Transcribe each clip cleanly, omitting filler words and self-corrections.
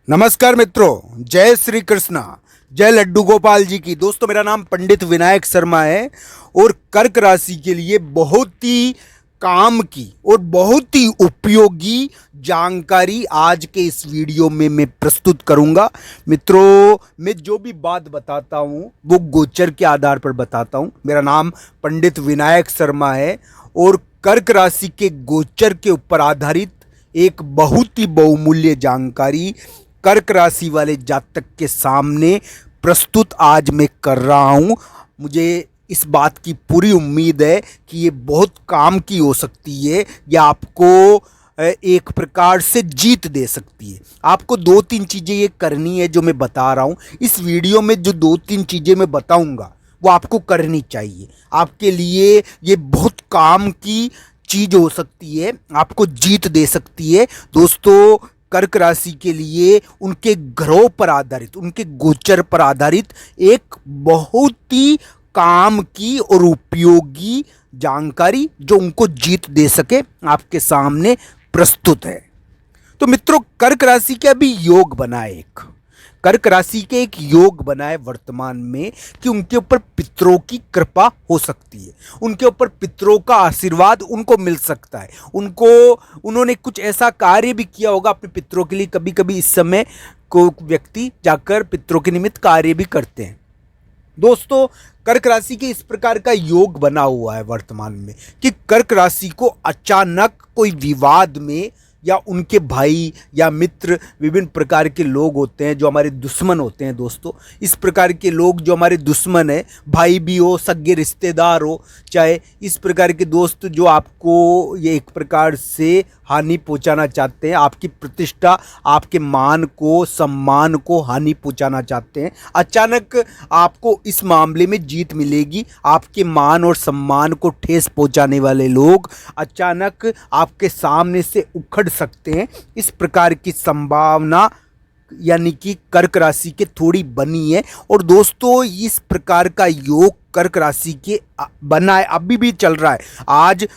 नमस्कार मित्रों, जय श्री कृष्णा, जय लड्डू गोपाल जी की। दोस्तों, मेरा नाम पंडित विनायक शर्मा है और कर्क राशि के लिए बहुत ही काम की और बहुत ही उपयोगी जानकारी आज के इस वीडियो में मैं प्रस्तुत करूंगा। मित्रों, मैं जो भी बात बताता हूं वो गोचर के आधार पर बताता हूं। मेरा नाम पंडित विनायक शर्मा है और कर्क राशि के गोचर के ऊपर आधारित एक बहुत ही बहुमूल्य जानकारी कर्क राशि वाले जातक के सामने प्रस्तुत आज मैं कर रहा हूं। मुझे इस बात की पूरी उम्मीद है कि ये बहुत काम की हो सकती है। ये आपको एक प्रकार से जीत दे सकती है। आपको दो तीन चीज़ें ये करनी है जो मैं बता रहा हूँ। इस वीडियो में जो दो तीन चीज़ें मैं बताऊँगा वो आपको करनी चाहिए। आपके लिए ये बहुत काम की चीज़ हो सकती है, आपको जीत दे सकती है। दोस्तों, कर्क राशि के लिए उनके ग्रहों पर आधारित, उनके गोचर पर आधारित एक बहुत ही काम की और उपयोगी जानकारी जो उनको जीत दे सके आपके सामने प्रस्तुत है। तो मित्रों, कर्क राशि के अभी योग बना है, एक कर्क राशि के एक योग बना है वर्तमान में कि उनके ऊपर पितरों की कृपा हो सकती है, उनके ऊपर पितरों का आशीर्वाद उनको मिल सकता है। उन्होंने कुछ ऐसा कार्य भी किया होगा अपने पितरों के लिए। कभी कभी इस समय को व्यक्ति जाकर पितरों के निमित्त कार्य भी करते हैं। दोस्तों, कर्क राशि के इस प्रकार का योग बना हुआ है वर्तमान में कि कर्क राशि को अचानक कोई विवाद में, या उनके भाई या मित्र, विभिन्न प्रकार के लोग होते हैं जो हमारे दुश्मन होते हैं। दोस्तों, इस प्रकार के लोग जो हमारे दुश्मन है, भाई भी हो, सगे रिश्तेदार हो, चाहे इस प्रकार के दोस्त जो आपको ये एक प्रकार से हानि पहुंचाना चाहते हैं, आपकी प्रतिष्ठा, आपके मान को, सम्मान को हानि पहुंचाना चाहते हैं। अचानक आपको इस मामले में जीत मिलेगी। आपके मान और सम्मान को ठेस पहुंचाने वाले लोग अचानक आपके सामने से उखड़ सकते हैं। इस प्रकार की संभावना यानी कि कर्क राशि के थोड़ी बनी है। और दोस्तों, इस प्रकार का योग कर्क राशि के बना है, अभी भी चल रहा है। आज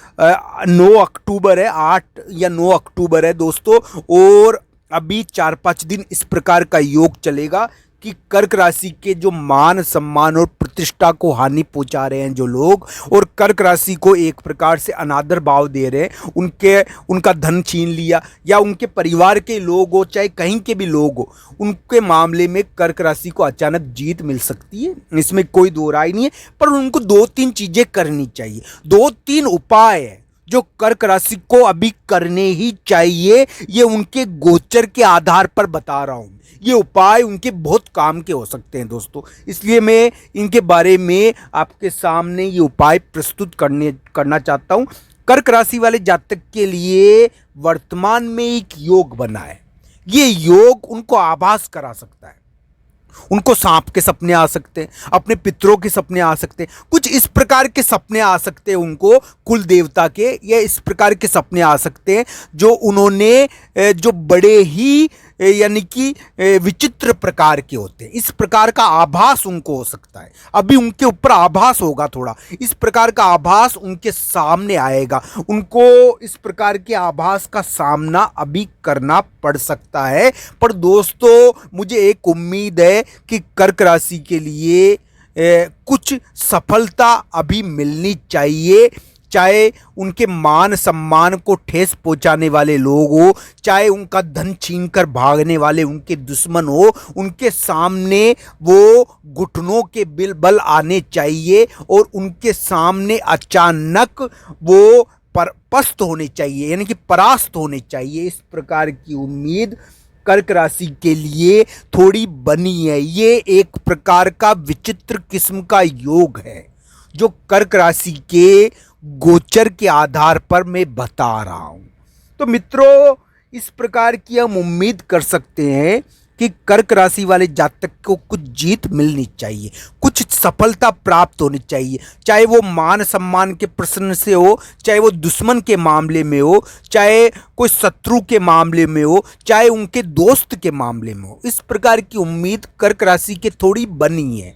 9 अक्टूबर है, 8 या 9 अक्टूबर है दोस्तों, और अभी 4-5 दिन इस प्रकार का योग चलेगा कि कर्क राशि के जो मान सम्मान और प्रतिष्ठा को हानि पहुंचा रहे हैं जो लोग, और कर्क राशि को एक प्रकार से अनादर भाव दे रहे हैं, उनका धन छीन लिया, या उनके परिवार के लोग हो, चाहे कहीं के भी लोग हो, उनके मामले में कर्क राशि को अचानक जीत मिल सकती है। इसमें कोई दो राय नहीं है। पर उनको दो तीन चीजें करनी चाहिए, दो तीन उपाय है जो कर्क राशि को अभी करने ही चाहिए। ये उनके गोचर के आधार पर बता रहा हूं। ये उपाय उनके बहुत काम के हो सकते हैं दोस्तों, इसलिए मैं इनके बारे में आपके सामने ये उपाय प्रस्तुत करना चाहता हूं। कर्क राशि वाले जातक के लिए वर्तमान में एक योग बना है। ये योग उनको आभास करा सकता है। उनको सांप के सपने आ सकते हैं, अपने पितरों के सपने आ सकते हैं, कुछ इस प्रकार के सपने आ सकते हैं उनको, कुल देवता के, या इस प्रकार के सपने आ सकते हैं जो उन्होंने जो बड़े ही यानी कि विचित्र प्रकार के होते हैं। इस प्रकार का आभास उनको हो सकता है। अभी उनके ऊपर आभास होगा, थोड़ा इस प्रकार का आभास उनके सामने आएगा। उनको इस प्रकार के आभास का सामना अभी करना पड़ सकता है। पर दोस्तों, मुझे एक उम्मीद है कि कर्क राशि के लिए कुछ सफलता अभी मिलनी चाहिए। चाहे उनके मान सम्मान को ठेस पहुंचाने वाले लोग हो, चाहे उनका धन छीनकर भागने वाले उनके दुश्मन हो, उनके सामने वो घुटनों के बल आने चाहिए और उनके सामने अचानक वो पस्त होने चाहिए, यानी कि परास्त होने चाहिए। इस प्रकार की उम्मीद कर्क राशि के लिए थोड़ी बनी है। ये एक प्रकार का विचित्र किस्म का योग है जो कर्क राशि के गोचर के आधार पर मैं बता रहा हूं। तो मित्रों, इस प्रकार की हम उम्मीद कर सकते हैं कि कर्क राशि वाले जातक को कुछ जीत मिलनी चाहिए, कुछ सफलता प्राप्त होनी चाहिए। चाहे वो मान सम्मान के प्रश्न से हो, चाहे वो दुश्मन के मामले में हो, चाहे कोई शत्रु के मामले में हो, चाहे उनके दोस्त के मामले में हो। इस प्रकार की उम्मीद कर्क राशि के थोड़ी बनी है।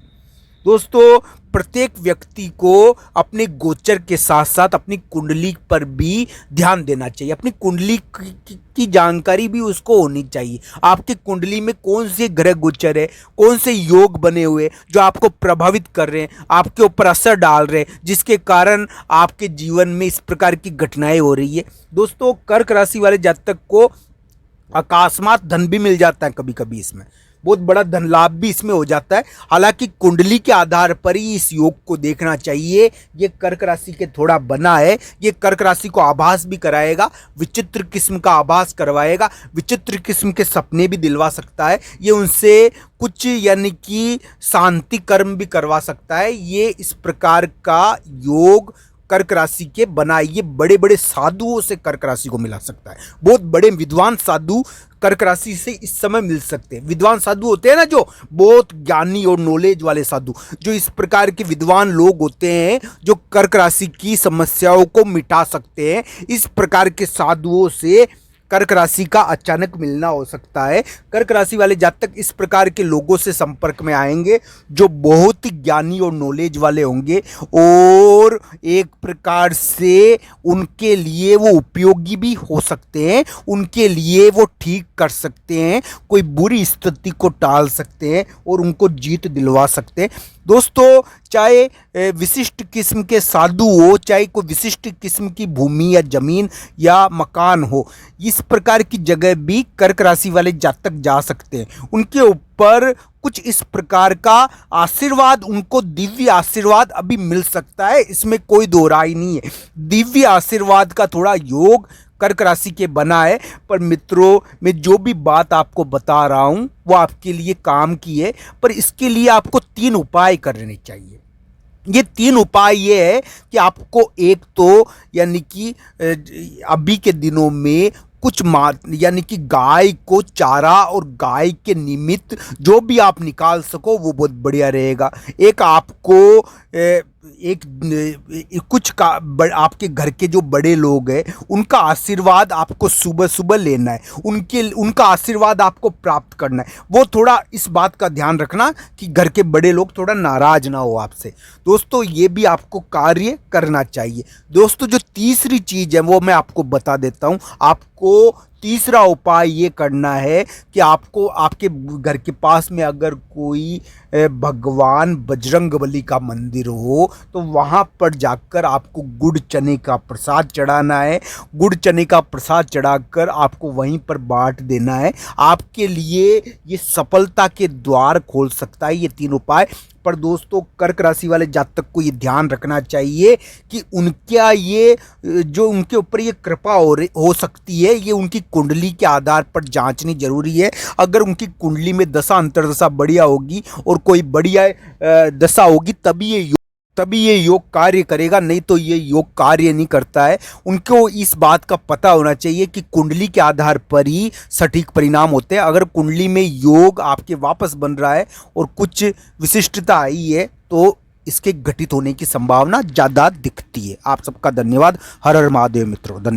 दोस्तों, प्रत्येक व्यक्ति को अपने गोचर के साथ साथ अपनी कुंडली पर भी ध्यान देना चाहिए। अपनी कुंडली की जानकारी भी उसको होनी चाहिए। आपकी कुंडली में कौन से ग्रह गोचर है, कौन से योग बने हुए जो आपको प्रभावित कर रहे हैं, आपके ऊपर असर डाल रहे हैं, जिसके कारण आपके जीवन में इस प्रकार की घटनाएं हो रही है। दोस्तों, कर्क राशि वाले जातक को अकस्मात धन भी मिल जाता है, कभी कभी इसमें बहुत बड़ा धन लाभ भी इसमें हो जाता है। हालांकि कुंडली के आधार पर ही इस योग को देखना चाहिए। ये कर्क राशि के थोड़ा बना है, ये कर्क राशि को आभास भी कराएगा, विचित्र किस्म का आभास करवाएगा, विचित्र किस्म के सपने भी दिलवा सकता है। ये उनसे कुछ यानी कि शांति कर्म भी करवा सकता है। ये इस प्रकार का योग कर्क राशि के बना। ये बड़े बड़े साधुओं से कर्क राशि को मिला सकता है। बहुत बड़े विद्वान साधु कर्क राशि से इस समय मिल सकते हैं। विद्वान साधु होते हैं ना, जो बहुत ज्ञानी और नॉलेज वाले साधु, जो इस प्रकार के विद्वान लोग होते हैं जो कर्क राशि की समस्याओं को मिटा सकते हैं। इस प्रकार के साधुओं से कर्क राशि का अचानक मिलना हो सकता है। कर्क राशि वाले जातक इस प्रकार के लोगों से संपर्क में आएंगे जो बहुत ही ज्ञानी और नॉलेज वाले होंगे और एक प्रकार से उनके लिए वो उपयोगी भी हो सकते हैं, उनके लिए वो ठीक कर सकते हैं, कोई बुरी स्थिति को टाल सकते हैं और उनको जीत दिलवा सकते हैं। दोस्तों, चाहे विशिष्ट किस्म के साधु हो, चाहे कोई विशिष्ट किस्म की भूमि या जमीन या मकान हो, इस प्रकार की जगह भी कर्क राशि वाले जातक जा सकते हैं। उनके ऊपर कुछ इस प्रकार का आशीर्वाद, उनको दिव्य आशीर्वाद अभी मिल सकता है, इसमें कोई दो राय नहीं है। दिव्य आशीर्वाद का थोड़ा योग कर्क राशि के बना है। पर मित्रों, मैं जो भी बात आपको बता रहा हूं वो आपके लिए काम की है, पर इसके लिए आपको 3 उपाय करने चाहिए। ये 3 उपाय ये है कि आपको एक तो यानी कि अभी के दिनों में कुछ यानी कि गाय को चारा और गाय के निमित्त जो भी आप निकाल सको वो बहुत बढ़िया रहेगा। एक आपको कुछ का आपके घर के जो बड़े लोग हैं उनका आशीर्वाद आपको सुबह सुबह लेना है, उनका आशीर्वाद आपको प्राप्त करना है। वो थोड़ा इस बात का ध्यान रखना कि घर के बड़े लोग थोड़ा नाराज ना हो आपसे। दोस्तों, ये भी आपको कार्य करना चाहिए। दोस्तों, जो तीसरी चीज़ है वो मैं आपको बता देता हूँ। आपको तीसरा उपाय ये करना है कि आपको आपके घर के पास में अगर कोई भगवान बजरंगबली का मंदिर हो तो वहाँ पर जाकर आपको गुड़ चने का प्रसाद चढ़ाना है। गुड़ चने का प्रसाद चढ़ाकर आपको वहीं पर बांट देना है। आपके लिए ये सफलता के द्वार खोल सकता है ये 3 उपाय। पर दोस्तों, कर्क राशि वाले जातक को ये ध्यान रखना चाहिए कि उनका ये जो उनके ऊपर ये कृपा हो सकती है, ये उनकी कुंडली के आधार पर जांचनी जरूरी है। अगर उनकी कुंडली में दशा अंतर्दशा बढ़िया होगी और कोई बढ़िया दशा होगी तभी ये योग कार्य करेगा, नहीं तो ये योग कार्य नहीं करता है। उनको इस बात का पता होना चाहिए कि कुंडली के आधार पर ही सटीक परिणाम होते हैं। अगर कुंडली में योग आपके वापस बन रहा है और कुछ विशिष्टता आई है तो इसके घटित होने की संभावना ज़्यादा दिखती है। आप सबका धन्यवाद। हर हर महादेव मित्रों, धन्यवाद।